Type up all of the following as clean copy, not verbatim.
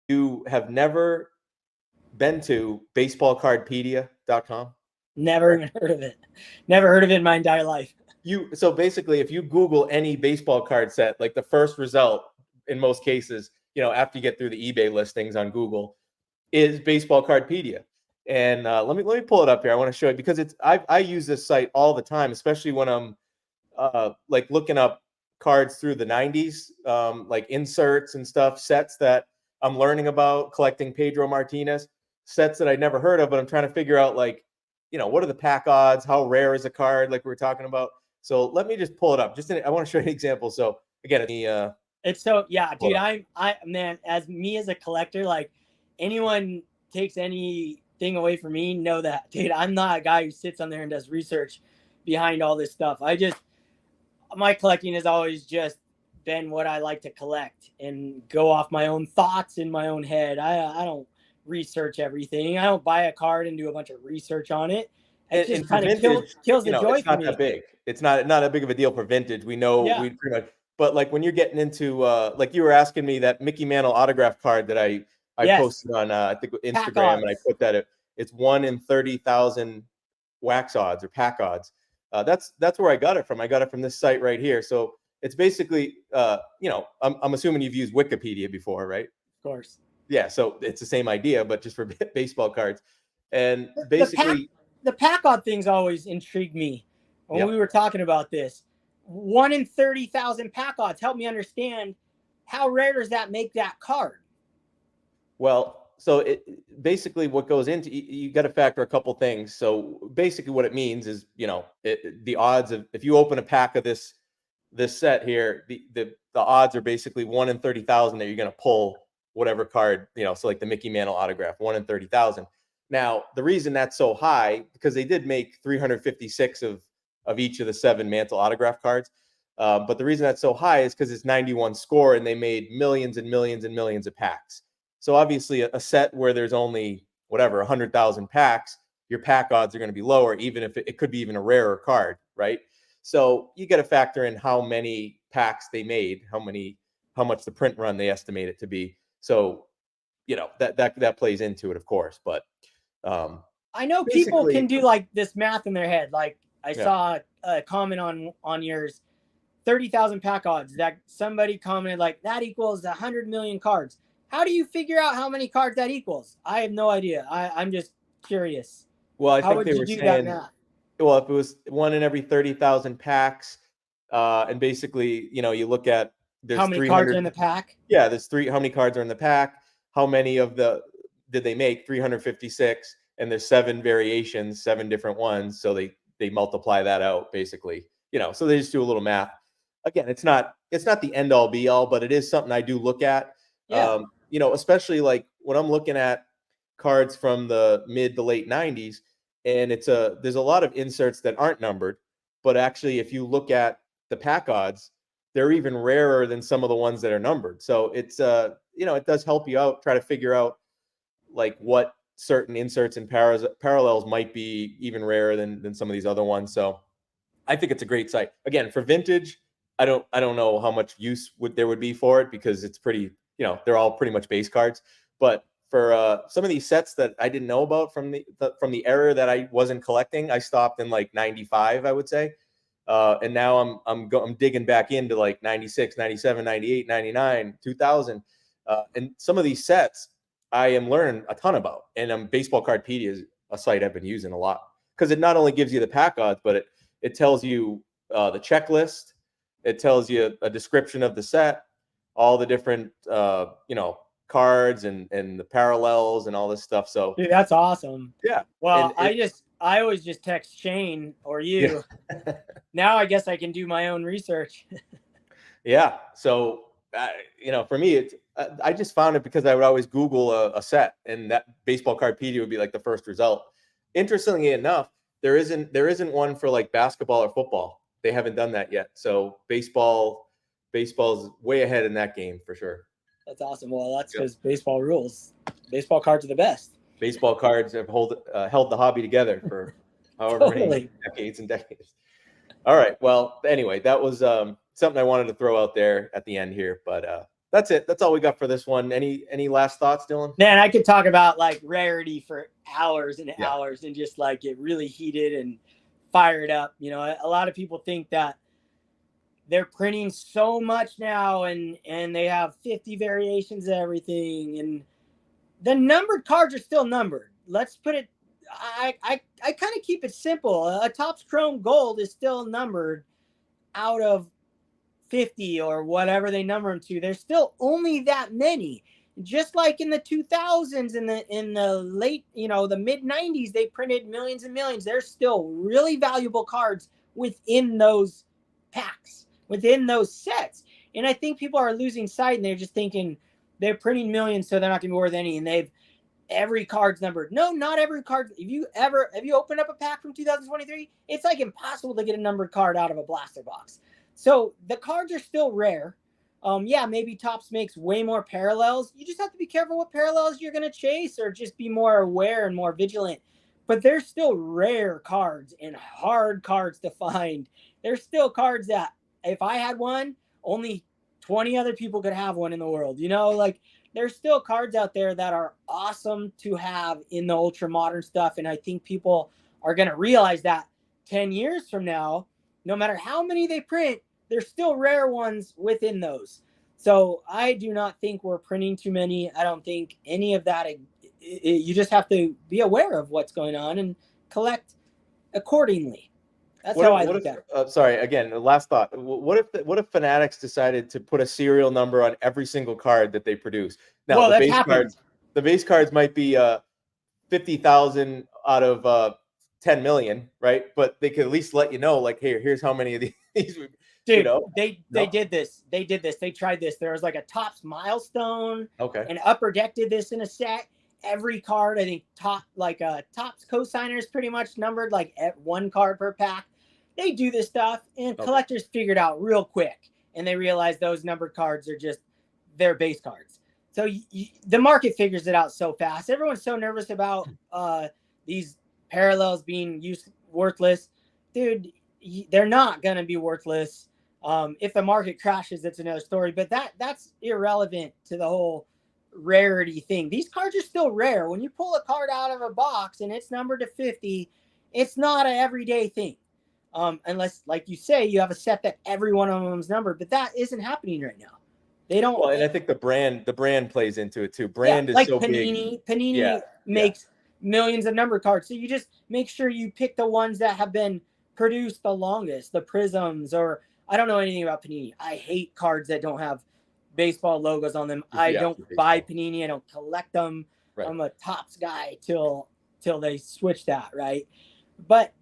You have never been to baseballcardpedia.com? Never even heard of it. Never heard of it in my entire life. So basically, if you Google any baseball card set, like the first result in most cases, after you get through the eBay listings on Google, is Baseball Cardpedia. And let me pull it up here. I want to show you because I use this site all the time, especially when I'm like looking up cards through the 90s, like inserts and stuff, sets that I'm learning about, collecting Pedro Martinez, sets that I'd never heard of, but I'm trying to figure out, like, what are the pack odds? How rare is a card, like we were talking about? So let me just pull it up. I want to show you an example. So again, it's so, yeah, dude, man, as me as a collector, like anyone takes anything away from me, know that, dude, I'm not a guy who sits on there and does research behind all this stuff. My collecting has always just been what I like to collect and go off my own thoughts in my own head. I don't research everything. I don't buy a card and do a bunch of research on it. It just kind of kills the joy for me. It's not that big. It's not that big of a deal for vintage. We know we pretty much. But like when you're getting into like you were asking me that Mickey Mantle autograph card that I posted on I think Instagram, and I put that it's 1 in 30,000 wax odds or pack odds. That's where I got it from. I got it from this site right here. So it's basically I'm assuming you've used Wikipedia before, right? Of course. Yeah, so it's the same idea, but just for baseball cards. And basically, the pack odd things always intrigued me when we were talking about this. 1 in 30,000 pack odds. Help me understand, how rare does that make that card? Well, so basically what goes into, you got to factor a couple things. So basically what it means is, the odds of, if you open a pack of this set here, the odds are basically 1 in 30,000 that you're going to pull whatever card, so like the Mickey Mantle autograph, 1 in 30,000. Now, the reason that's so high, because they did make 356 of each of the 7 Mantle autograph cards. But the reason that's so high is because it's 91 score, and they made millions and millions and millions of packs. So obviously a set where there's only, 100,000 packs, your pack odds are going to be lower, even if it could be even a rarer card, right? So you got to factor in how many packs they made, how much the print run they estimate it to be. So, that plays into it, of course. But I know people can do like this math in their head. Like I saw a comment on yours, 30,000 pack odds, that somebody commented like that equals 100 million cards. How do you figure out how many cards that equals? I have no idea. I'm just curious. Well, I think they were saying, well, if it was 1 in every 30,000 packs, and basically, you look at, there's how many cards are in the pack? Yeah, how many cards are in the pack? How many of did they make? 356, and there's 7 variations, 7 different ones. So they multiply that out, basically. So they just do a little math. Again, it's not the end all be all, but it is something I do look at. Yeah. Especially like when I'm looking at cards from the mid to late 90s, and there's a lot of inserts that aren't numbered, but actually if you look at the pack odds, they're even rarer than some of the ones that are numbered. So it's it does help you out, try to figure out like what certain inserts and parallels might be even rarer than some of these other ones. So I think it's a great site. Again, for vintage, I don't know how much use there would be for it, because it's pretty, they're all pretty much base cards. But for some of these sets that I didn't know about from the era that I wasn't collecting, I stopped in like 95, I would say. And now I'm digging back into like 96, 97, 98, 99, 2000. And some of these sets I am learning a ton about. And Baseball Cardpedia is a site I've been using a lot, because it not only gives you the pack odds, but it tells you the checklist. It tells you a description of the set, all the different cards and the parallels and all this stuff. So dude, that's awesome. Yeah. Well, I always just text Shane or you. Yeah. Now I guess I can do my own research. Yeah. So for me, I just found it because I would always Google a set, and that Baseball Cardpedia would be like the first result. Interestingly enough, there isn't one for like basketball or football. They haven't done that yet. So baseball's way ahead in that game for sure. That's awesome. Well, that's because baseball rules. Baseball cards are the best. Baseball cards have held the hobby together for however many decades and decades. All right. Well, anyway, that was something I wanted to throw out there at the end here. But That's it. That's all we got for this one. Any last thoughts, Dylan? Man, I could talk about like rarity for hours and Yeah. hours and just like get really heated and fired up. You know, a lot of people think that they're printing so much now and they have 50 variations of everything, and the numbered cards are still numbered. Let's put it, I kind of keep it simple. A Topps Chrome Gold is still numbered out of 50 or whatever they number them to. There's still only that many. Just like in the 2000s, in the late, the mid 90s, they printed millions and millions. There's still really valuable cards within those packs, within those sets. And I think people are losing sight, and they're just thinking they're printing millions, so they're not going to be worth any. And every card's numbered. No, not every card. Have you opened up a pack from 2023? It's like impossible to get a numbered card out of a blaster box. So the cards are still rare. Yeah, maybe Topps makes way more parallels. You just have to be careful what parallels you're going to chase, or just be more aware and more vigilant. But there's still rare cards and hard cards to find. There's still cards that if I had one, only 20 other people could have one in the world. Like there's still cards out there that are awesome to have in the ultra modern stuff. And I think people are going to realize that 10 years from now, no matter how many they print, there's still rare ones within those. So I do not think we're printing too many. I don't think any of that. You just have to be aware of what's going on and collect accordingly. That's how I look at it. Sorry, again, last thought. What if Fanatics decided to put a serial number on every single card that they produce? Now, well, the base cards might be 50,000 out of 10 million, right? But they could at least let you know, like, hey, here's how many of these. Dude, they did this. They did this. They tried this. There was like a Topps milestone. Okay. And Upper Deck did this in a set. Every card, I think, Topps co-signer is pretty much numbered like at one card per pack. They do this stuff, and collectors figured out real quick, and they realized those numbered cards are just their base cards. So the market figures it out so fast. Everyone's so nervous about these parallels being worthless. Dude, they're not going to be worthless. If the market crashes, it's another story. But that's irrelevant to the whole rarity thing. These cards are still rare. When you pull a card out of a box and it's numbered to 50, it's not an everyday thing. Unless, like you say, you have a set that every one of them is numbered. But that isn't happening right now. They don't. Well, and I think the brand plays into it too. Brand is like so Panini. big. Panini makes millions of number cards. So you just make sure you pick the ones that have been produced the longest, the Prisms, or I don't know anything about Panini. I hate cards that don't have baseball logos on them. I don't buy Panini. I don't collect them. Right. I'm a Topps guy till they switch that, right? But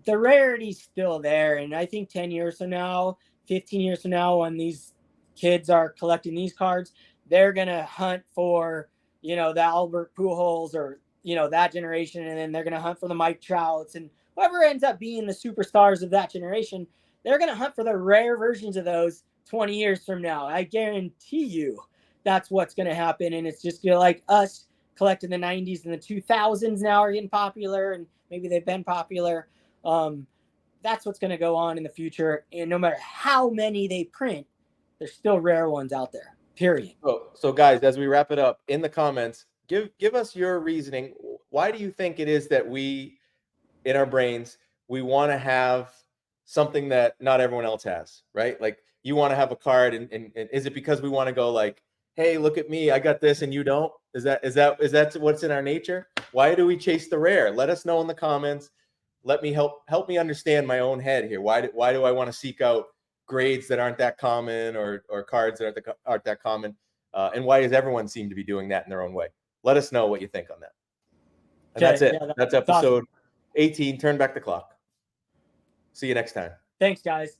the rarity's still there. And I think 10 years from now, 15 years from now, when these kids are collecting these cards, they're going to hunt for, the Albert Pujols or, that generation. And then they're going to hunt for the Mike Trouts and whoever ends up being the superstars of that generation. They're going to hunt for the rare versions of those 20 years from now. I guarantee you that's what's going to happen. And it's just like us collecting the 90s and the 2000s now are getting popular, and maybe they've been popular. That's what's going to go on in the future. And no matter how many they print, there's still rare ones out there, period. So guys, as we wrap it up, in the comments, give us your reasoning. Why do you think it is that we, in our brains, we want to have something that not everyone else has, right? Like you want to have a card, and is it because we want to go like, hey, look at me, I got this and you don't? Is that what's in our nature? Why do we chase the rare? Let us know in the comments. Let me help me understand my own head here. Why do I want to seek out grades that aren't that common, or cards that aren't that common? And why does everyone seem to be doing that in their own way? Let us know what you think on that. And that's it. That's episode 18. Turn back the clock. See you next time. Thanks, guys.